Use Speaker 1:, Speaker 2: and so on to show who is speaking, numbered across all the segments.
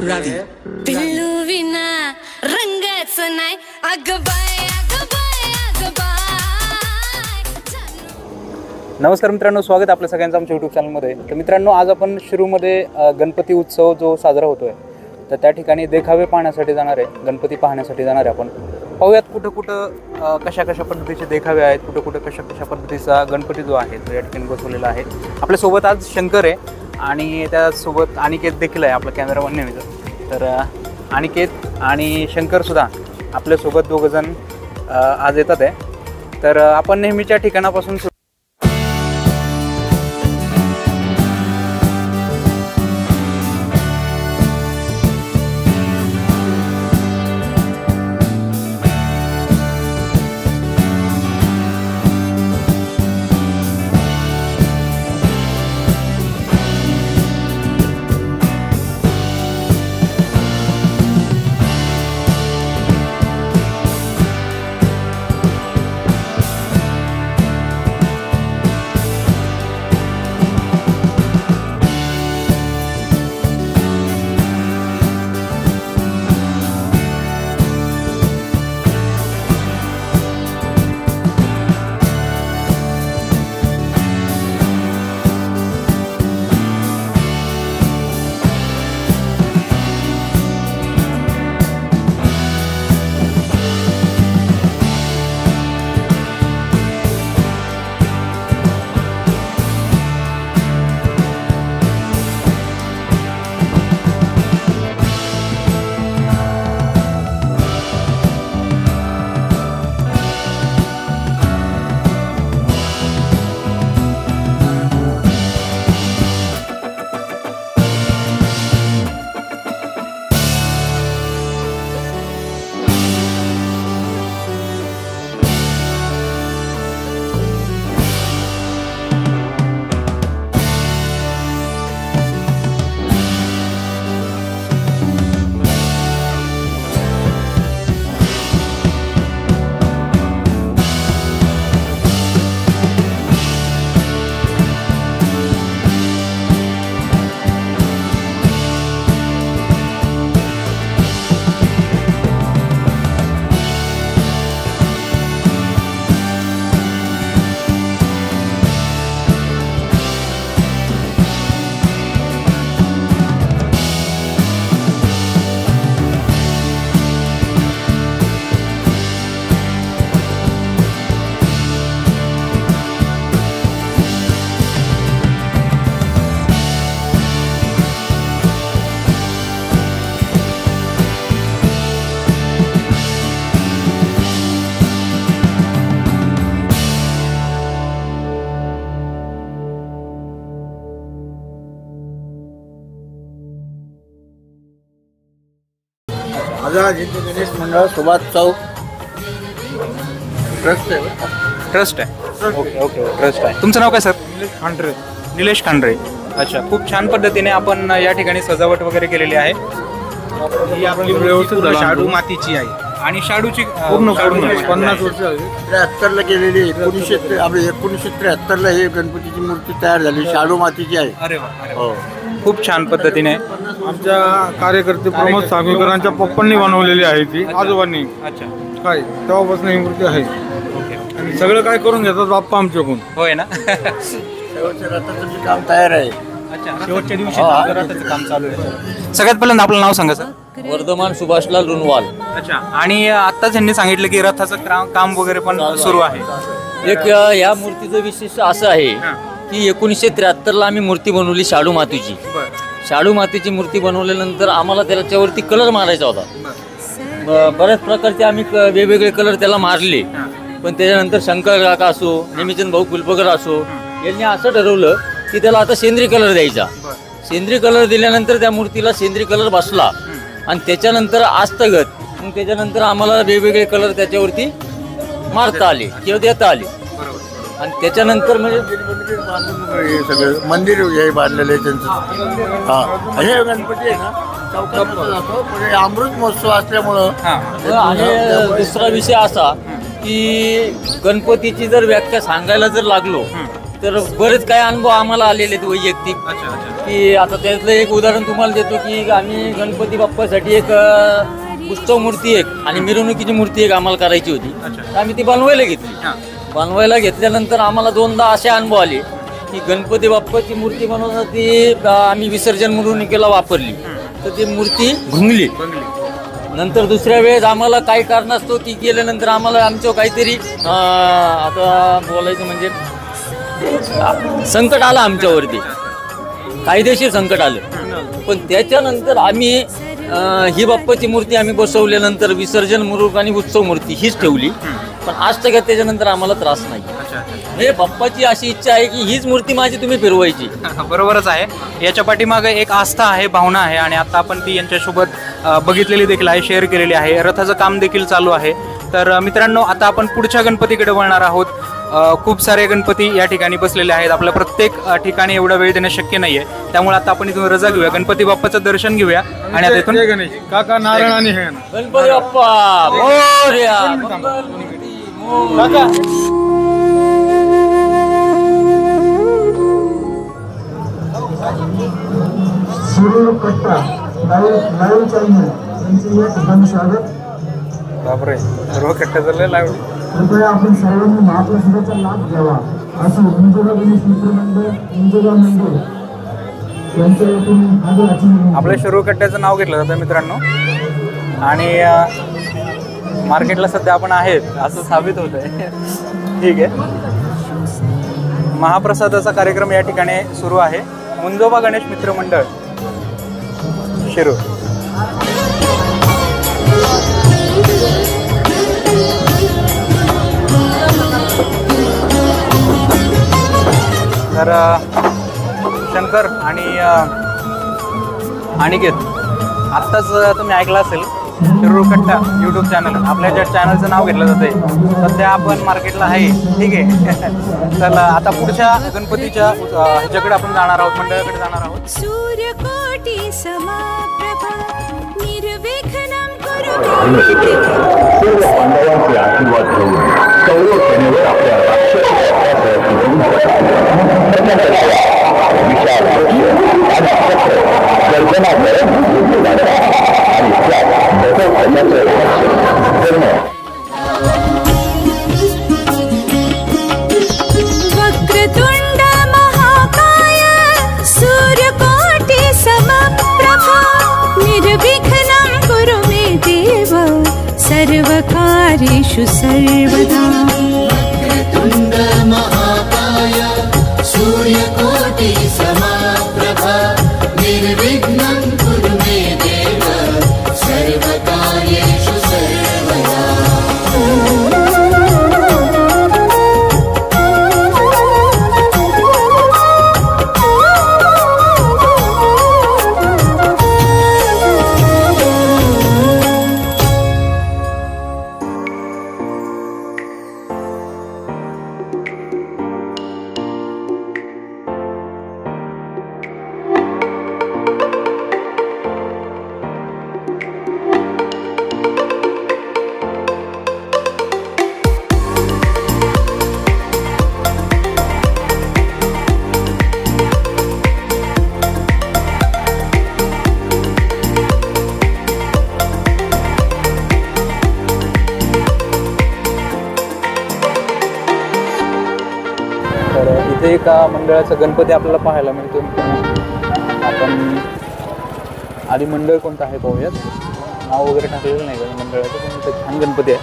Speaker 1: पिल्लू विना रंगाच नाही अगं बाय अगं बाय अगं बाय।
Speaker 2: नमस्कार मित्रांनो, स्वागत आपल्या सगळ्यांचं आमच्या यूट्यूब चॅनलमध्ये। तर मित्रांनो, आज आपण शिरूरमध्ये गणपती उत्सव जो साजरा होतोय तर त्या ठिकाणी देखावे पाहण्यासाठी जाणार आहे, गणपती पाहण्यासाठी जाणार आहे। आपण पाहूयात कुठं कुठं कशा कशा पद्धतीचे देखावे आहेत, कुठं कुठं कशा कशा पद्धतीचा गणपती जो आहे तो या ठिकाणी बसवलेला आहे। आपल्यासोबत आज शंकर आहे आणि त्यासोबत अनिकेत देखील आहे, आपला कॅमेरामन नेहमीचा। तर अनिकेत आणि शंकरसुद्धा आपल्यासोबत दोघंजण आज येतात आहे। तर आपण नेहमीच्या ठिकाणापासून
Speaker 3: आझाद हिंद गणेश मंडळ सुभाष चौक
Speaker 2: ट्रस्ट आहे। ओके ओके, ट्रस्ट आहे। तुमचं नाव काय सर?
Speaker 3: खांडरे।
Speaker 2: निलेश खांडरे। अच्छा, खूप छान पद्धतीने आपण या ठिकाणी सजावट वगैरे केलेली आहे।
Speaker 3: ही आपली व्यवस्थित शाडू मातीची आहे
Speaker 2: आणि शाडूची
Speaker 3: पूर्ण 50 वर्ष 73ला केलेली। 1973ला हे गणपतीची मूर्ती तयार झाली, शाडू मातीची आहे।
Speaker 2: अरे वा, हो, खूप छान पद्धतीने
Speaker 3: आमच्या कार्यकर्ते प्रमोद सागवेकरांच्या पप्पांनी बनवलेली आहे ती, आजोबांनी।
Speaker 2: अच्छा,
Speaker 3: काय तेव्हापासून ही मूर्ती आहे।
Speaker 2: ओके,
Speaker 3: आणि सगळं काय करून घेतात बाप्पा आमच्याकडून।
Speaker 2: होय ना?
Speaker 3: शेवटच्या रथाचं काम तयार आहे।
Speaker 2: अच्छा, शेवटच्या दिवशी रथाचं काम चालू आहे। सगळ्यात पहिल्यांदा आपलं नाव सांगा सर?
Speaker 4: वर्धमान सुभाषलाल रुनवाल।
Speaker 2: अच्छा, आणि आत्ताच यांनी सांगितलं की रथाचं काम वगैरे पण सुरू आहे।
Speaker 4: एक या मूर्तीचं विशेष असं आहे की 1973ला आम्ही मूर्ती बनवली शाडू मातीची। शाडू मातीची मूर्ती बनवल्यानंतर आम्हाला त्याच्यावरती कलर मारायचा होता। बऱ्याच प्रकारचे आम्ही वेगवेगळे कलर त्याला मारले, पण त्याच्यानंतर शंकर काका असो, नेमीचंद भाऊ कुलपकर असो, यांनी असं ठरवलं की त्याला आता सेंद्रिय कलर द्यायचा। सेंद्रिय कलर दिल्यानंतर त्या मूर्तीला सेंद्रिय कलर बसला आणि त्याच्यानंतर आस्तगत मग त्याच्यानंतर आम्हाला वेगवेगळे कलर त्याच्यावरती मारता आले किंवा देता आले। आणि त्याच्यानंतर म्हणजे
Speaker 3: हे सगळं मंदिर हे बांधलेलं आहे त्यांचं। हा, हे गणपती आहे ना चौकात जातो, म्हणजे अमृत महोत्सव असल्यामुळं।
Speaker 4: आणि दुसरा विषय असा की गणपतीची जर व्याख्या सांगायला जर लागलो तर बरेच काही अनुभव आम्हाला आलेले आहेत वैयक्तिक। की आता त्यातलं एक उदाहरण तुम्हाला देतो की आम्ही गणपती बाप्पासाठी एक उत्सव मूर्ती एक आणि मिरवणुकीची मूर्ती एक आम्हाला करायची होती. तर आम्ही ती बनवायला घेतली. बनवायला घेतल्यानंतर आम्हाला 2दा असे अनुभव आले की गणपती बाप्पाची मूर्ती बनवताना ती आम्ही विसर्जन मिरवणुकीला वापरली तर ती मूर्ती भुंगली. नंतर दुसऱ्या वेळेस आम्हाला काही कारणास्तव ती केल्यानंतर आम्हाला आमचं काहीतरी आता बोलायचं म्हणजे संकट आलं आमच्यावरती, कायदेशीर संकट आलं. पण त्याच्यानंतर आम्ही ही बाप्पाची मूर्ती आम्ही बसवल्यानंतर विसर्जन मिरवणूक आणि उत्सव मूर्ती हीच ठेवली. पण आज तक त्याच्यानंतर आम्हाला त्रास नाही. हे बाप्पाची अशी इच्छा आहे की हीच मूर्ती माझी तुम्ही फिरवायची.
Speaker 2: बरोबरच आहे. याच्या पाठीमागे एक आस्था आहे, भावना आहे आणि आता आपण ती यांच्यासोबत बघितलेली देखील आहे, शेअर केलेली आहे. रथाचं काम देखील चालू आहे. तर मित्रांनो, आता आपण पुढच्या गणपतीकडे वळणार आहोत. खूप सारे गणपती या ठिकाणी बसलेले आहेत. आपल्या प्रत्येक ठिकाणी एवढा वेळ देणं शक्य नाहीये, त्यामुळे आता आपण इथून रजा घेऊया, गणपती बाप्पाचं दर्शन घेऊया आणि आता इथून
Speaker 3: काका नारायण आणि हे
Speaker 4: गणपती बाप्पा मोरया.
Speaker 3: काका
Speaker 2: बापरे, सर्व कट्टा चालले लावले.
Speaker 5: कृपया आपण सर्वांनी महाप्रसादाचा लाभ घ्यावा असं मंजुळा गणेश मित्र मंडळ मंजुळा मंडळ यांच्या वतीने आग्रहाची
Speaker 2: आपल्या शिरूर कट्ट्याचं नाव घेतलं जातं मित्रांनो आणि मार्केटला सध्या आपण आहेत असं साबित होत आहे. ठीक आहे. महाप्रसादाचा कार्यक्रम या ठिकाणी सुरू आहे. मुंजोबा गणेश मित्र मंडळ शिरूर. तर शंकर आणि अनिकेत, आत्ताच तुम्ही ऐकलं असेल शिरूर कट्टा यूट्यूब चॅनल, आपल्या ज्या चॅनलचं नाव घेतलं जाते. सध्या आपण मार्केटला आहे. ठीक आहे. तर आता पुढच्या गणपतीच्या ह्याच्याकडे आपण जाणार आहोत, मंडळाकडे जाणार आहोत.
Speaker 1: सूर्यकोटि समप्रभा निर्विघ्नं कुरु
Speaker 6: पांडवांचे आशीर्वाद घेऊन कौरव सेनेवर आपल्या राक्षस गर्जना करत आणि
Speaker 1: वक्रतुंड महाकाय सूर्यकोटि समप्रभा निर्विघ्नं कुरु मे देव सर्वकार्येषु सर्वदा.
Speaker 7: वक्रतुंड महाकाय सूर्यकोटि समप्रभा निर्विघ्नं कुरु मे देव सर्वकार्येषु सर्वदा.
Speaker 2: तर इथे एका मंडळाचा गणपती आपल्याला पाहायला मिळतो. आपण आधी मंडळ कोणतं आहे पाहूयात. नाव वगैरे टाकलेलं नाही का मंडळाचं, पण इथे छान गणपती आहे.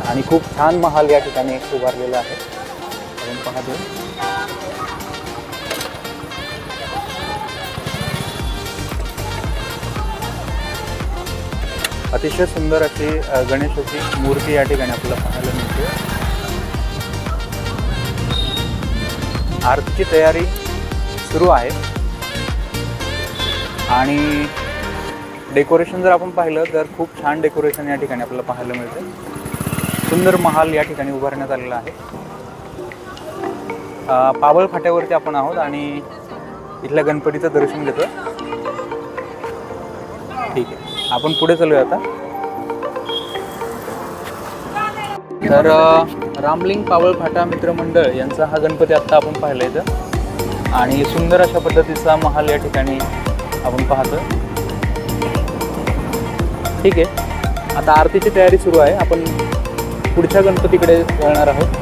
Speaker 2: आणि खूप छान महाल या ठिकाणी उभारलेला आहे. आपण पाहतो अतिशय सुंदर अशी गणेशाची मूर्ती या ठिकाणी आपल्याला पाहायला मिळते. आरतीची तयारी सुरू आहे आणि डेकोरेशन जर आपण पाहिलं तर खूप छान डेकोरेशन या ठिकाणी आपल्याला पाहायला मिळते. सुंदर महाल या ठिकाणी उभारण्यात आलेला आहे. पाबळ फाट्यावरती आपण आहोत आणि इथल्या गणपतीचं दर्शन घेतो. ठीक आहे, आपण पुढे चालूया आता. तर रामलिंग पावळ फाटा मित्रमंडळ यांचा हा गणपती आत्ता आपण पाहिला इथं आणि सुंदर अशा पद्धतीचा महाल या ठिकाणी आपण पाहतो. ठीक आहे, आता आरतीची तयारी सुरू आहे. आपण पुढच्या गणपतीकडे वळणार आहोत.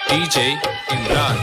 Speaker 8: DJ Imran.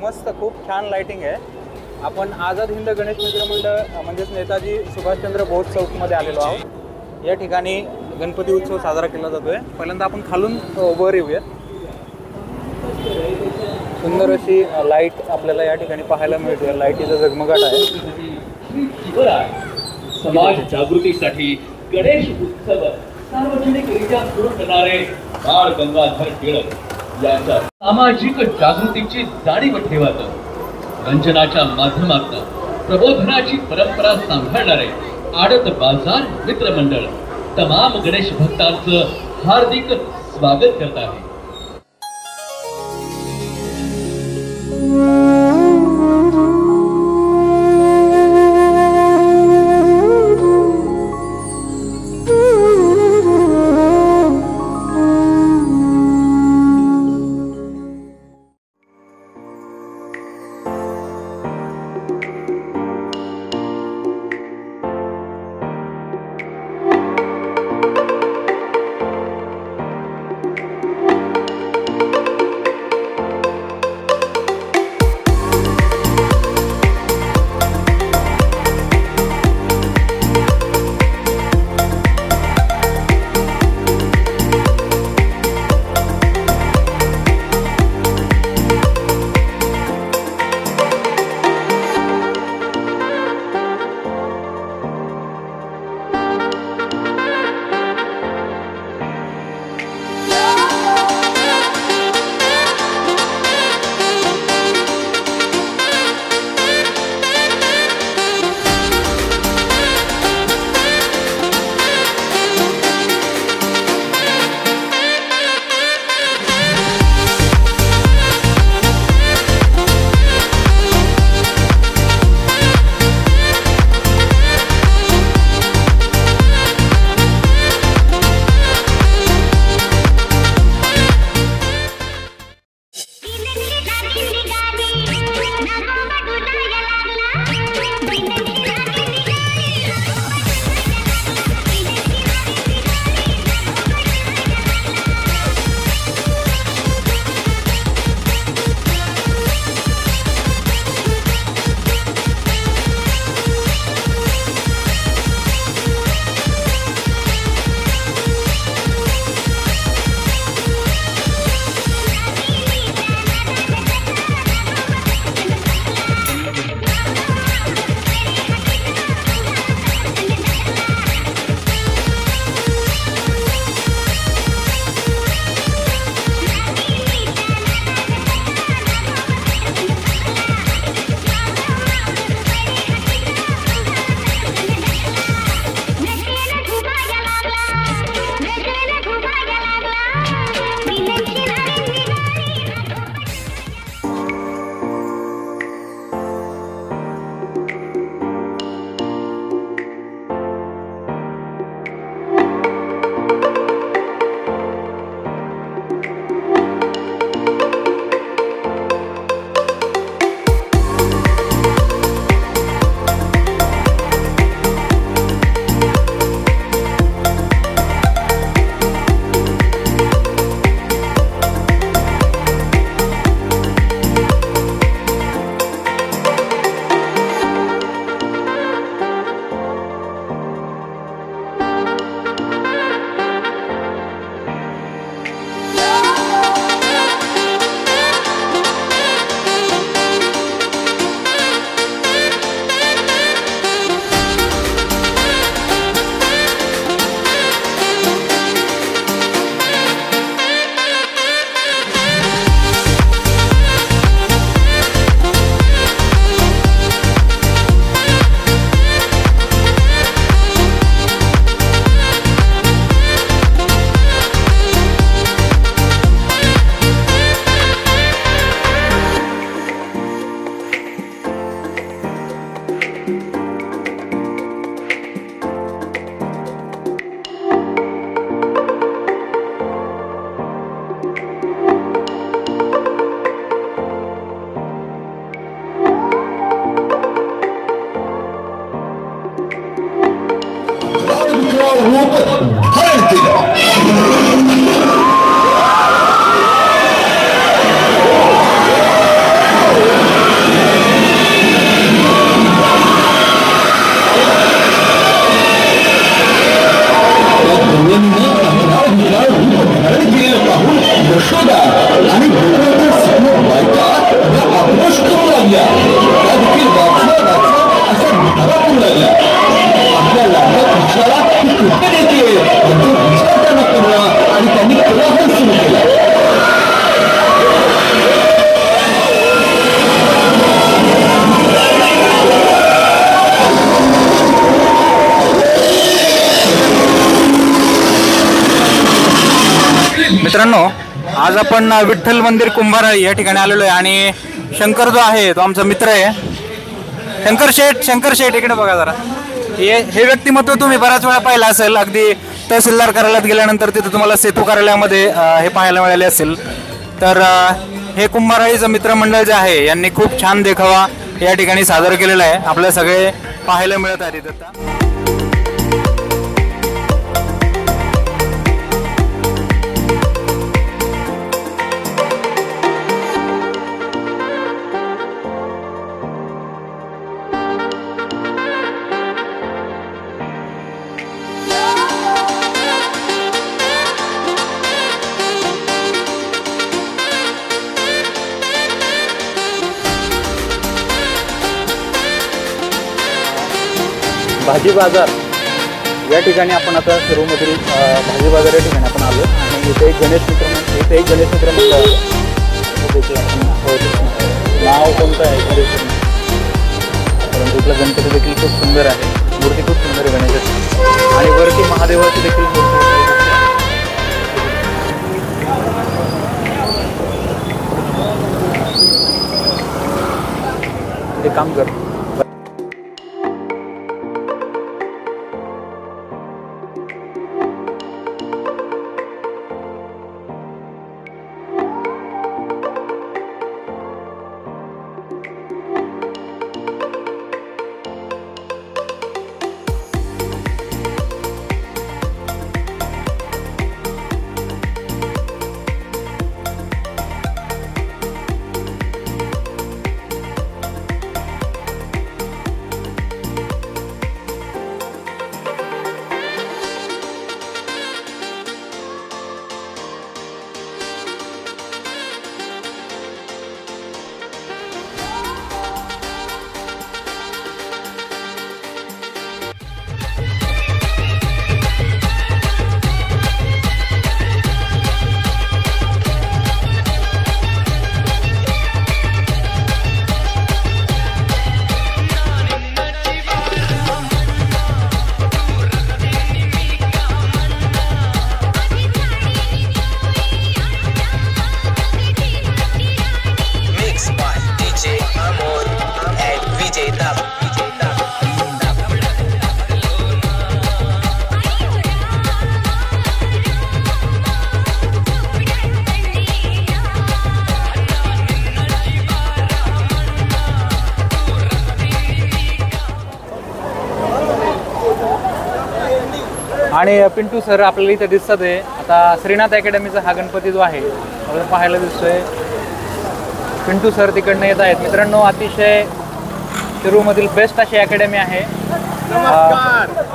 Speaker 2: मस्त खूप छान लाइटिंग आहे. आपण आझाद हिंद गणेश मित्र मंडळ म्हणजेच नेताजी सुभाषचंद्र बोस चौकमध्ये आलेलो आहोत. या ठिकाणी गणपती उत्सव साजरा केला जातोय. पहिल्यांदा आपण खालून वर येऊया. सुंदर अशी लाईट आपल्याला या ठिकाणी पाहायला मिळते. लाईटीचा झगमगाट आहे.
Speaker 9: समाज जागृतीसाठी गणेश उत्सव सार्वजनिकरित्या सुरू करणारे बाळ गंगाधर टिळक यांच्या सामाजिक जागृतीची जाणीव ठेवत रंजनाच्या माध्यमातून प्रबोधनाची परंपरा सांभाळणारे आडत बाजार मित्रमंडळ तमाम गणेश भक्तांचं हार्दिक स्वागत करत आहे.
Speaker 6: रूप धारण केलं. यशोदा आणि बायका आक्रोश करू लागल्या. त्या देखील वाचल्या अशा निकाला करू लागल्या. आपल्या लाडक्या कृष्णाला ती कुठे देते याचा विचार त्यांना करला आणि त्यांनी कोलाहल सुरू केला.
Speaker 2: मित्रांनो, आज आपण विठ्ठल मंदिर कुंभाराळी या ठिकाणी आलेलो आहे आणि शंकर जो आहे तो आमचा मित्र आहे. शंकर शेठ इकडे बघा जरा. हे व्यक्तिमत्व तुम्ही बऱ्याच वेळा पाहिलं असेल. अगदी तहसीलदार कार्यालयात गेल्यानंतर तिथे तुम्हाला सेतू कार्यालयामध्ये हे पाहायला मिळाले असेल. तर हे कुंभाराळीचं मित्रमंडळ जे आहे यांनी खूप छान देखावा या ठिकाणी सादर केलेला आहे. आपल्याला सगळे पाहायला मिळत आहेत आता. भाजी बाजार या ठिकाणी आपण आता शिरूरमधील भाजी बाजार या ठिकाणी आपण आलो आणि इथे एक गणेश मित्र मंडळ देखील आपण नाव कोणतं आहे गणेश, परंतु इथला गणपती देखील खूप सुंदर आहे. मूर्ती खूप सुंदर आहे गणेशाची आणि वरती महादेवाची देखील मूर्ती ते काम कर. आणि पिंटू सर आपल्याला इथे दिसतात आहे. आता श्रीनाथ अकॅडमीचा हा गणपती जो आहे आपल्याला पाहायला दिसतोय. पिंटू सर तिकडनं येत आहेत. मित्रांनो, अतिशय शिरूरमधील बेस्ट अशी अकॅडमी आहे.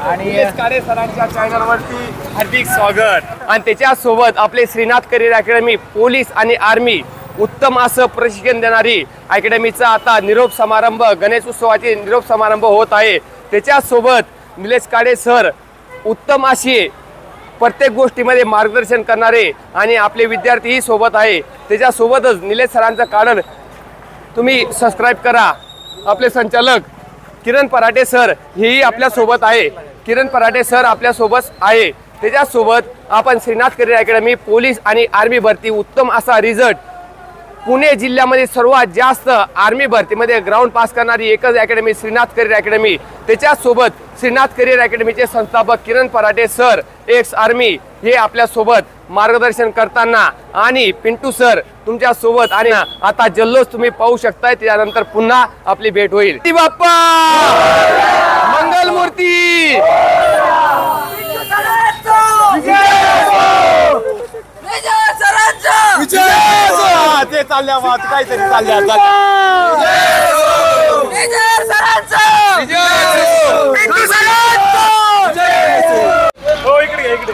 Speaker 2: आणि
Speaker 10: सरांच्या चॅनलवरती हार्दिक स्वागत. आणि त्याच्यासोबत आपले श्रीनाथ करिअर अकॅडमी पोलीस आणि आर्मी उत्तम असं प्रशिक्षण देणारी अकॅडमीचा आता निरोप समारंभ, गणेश उत्सवाचे निरोप समारंभ होत आहे. त्याच्यासोबत निलेश काळे सर उत्तम अशी प्रत्येक गोष्टीमध्ये मार्गदर्शन करणारे आणि आपले विद्यार्थीही सोबत आहे. त्याच्यासोबतच निलेश सरांचं कारण तुम्ही सबस्क्राईब करा. आपले संचालक किरण पराटे सर हेही आपल्यासोबत आहे. किरण पराटे सर आपल्यासोबत आहे. त्याच्यासोबत आपण श्रीनाथ करिअर अकॅडमी पोलीस आणि आर्मी भरती उत्तम असा रिझल्ट, पुणे जिल्ह्यामध्ये सर्वात जास्त आर्मी भरतीमध्ये ग्राउंड पास करणारी एकच अकॅडमी श्रीनाथ करिअर अकॅडमी. त्याच्यासोबत श्रीनाथ करिअर अकॅडमीचे संस्थापक किरण पराटे सर एक्स आर्मी हे आपल्यासोबत मार्गदर्शन करताना आणि पिंटू सर तुमच्या सोबत. आणि आता जल्लोष तुम्ही पाहू शकताय. त्यानंतर पुन्हा आपली भेट होईल. बाप्पा मंगल मूर्ती. चालल्या मात काहीतरी चालल्या हो इकडे इकडे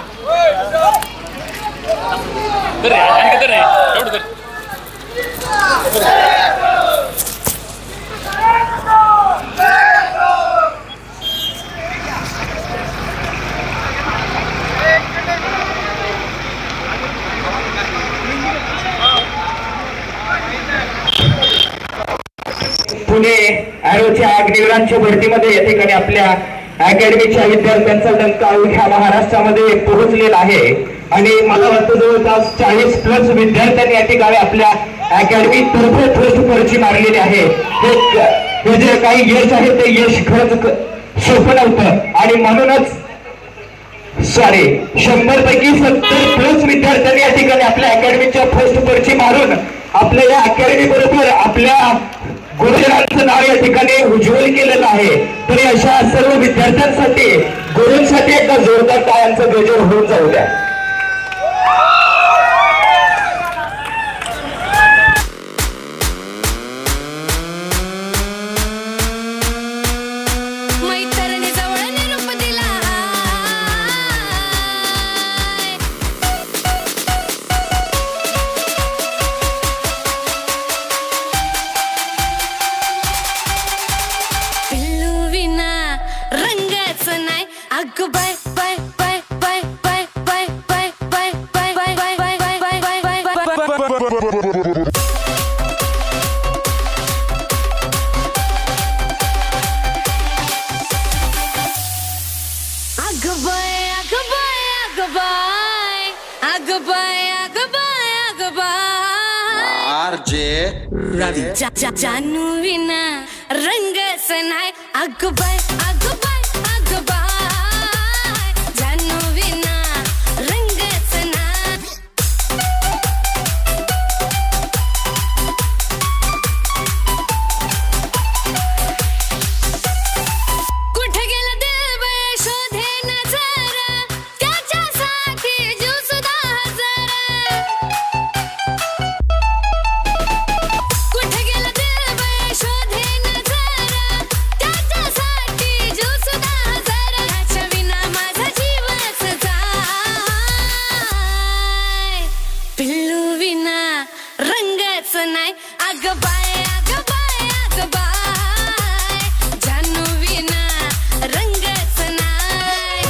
Speaker 11: पुणे ॲरोच्या अग्निवीरांच्या भरतीमध्ये या ठिकाणी आपल्या अकॅडमीच्या विद्यार्थ्यांचा डंका अवघ्या महाराष्ट्रामध्ये पोहोचलेला आहे आणि मला वाटतं जवळपास 40+ विद्यार्थ्यांनी या ठिकाणी आपल्या अकॅडमी तर्फे फर्स्ट पर्ची मारलेली आहे. हे जे काही यश आहे ते यश खरंच सोपं नव्हतं आणि म्हणूनच 100 पैकी 70+ विद्यार्थ्यांनी या ठिकाणी आपल्या अकॅडमीच्या फर्स्ट पर्ची मारून आपल्या या अकॅडमी बरोबर आपल्या गुरुजनांचं नाव या ठिकाणी उज्ज्वल केलेलं आहे. तरी अशा सर्व विद्यार्थ्यांसाठी गुरूंसाठी एकदा जोरदार टाळ्यांचं गजर होऊन जाऊ द्या.
Speaker 1: जानू विना रंगच नाही अगबाय अगबाय अगबाय जानू विना रंगच नाही. कुठे गेला देव शोधे नजर त्याच्यासाठी जीव सुद्धा हजर. कुठे गेला देव शोधे नजर त्याच्यासाठी जीव सुद्धा हजर. त्याच्या विना माझा जीवच जाय. पिल्लू विना रंगच नाही अगबाय अगबाय अगबाय जानू विना रंगच नाही.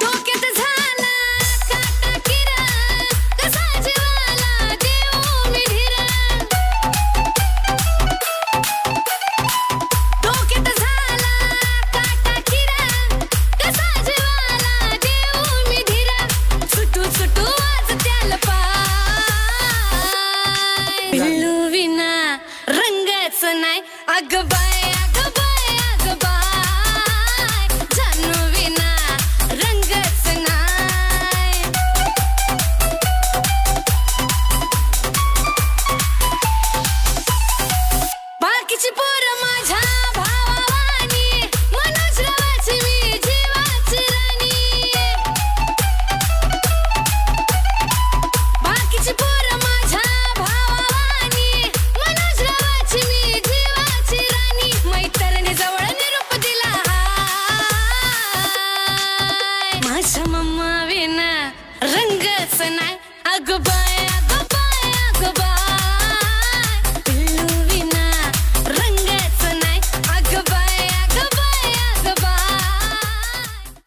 Speaker 1: डोक्यात झाला काटा किरा कसा जीवाला देऊ मी धीरा. डोक्यात झाला काटा किरा कसा जीवाला देऊ मी धीरा. सुटू सुटू आज त्याला पाय. पिल्लू विना रंगच नाही अगबाय अगबाय अगबाय जानू विना रंगच नाही. बाकीची पोरं माझ्या भावावानी मनोज रावाची मी जीवाची राणी. बाकीची पोरं माझ्या भावावानी मनोज रावाची मी जीवाची राणी. मैत्रिणी जवळ निरूप दिला हाय. माझ्या मम्मा विना रंगच नाही अगबाय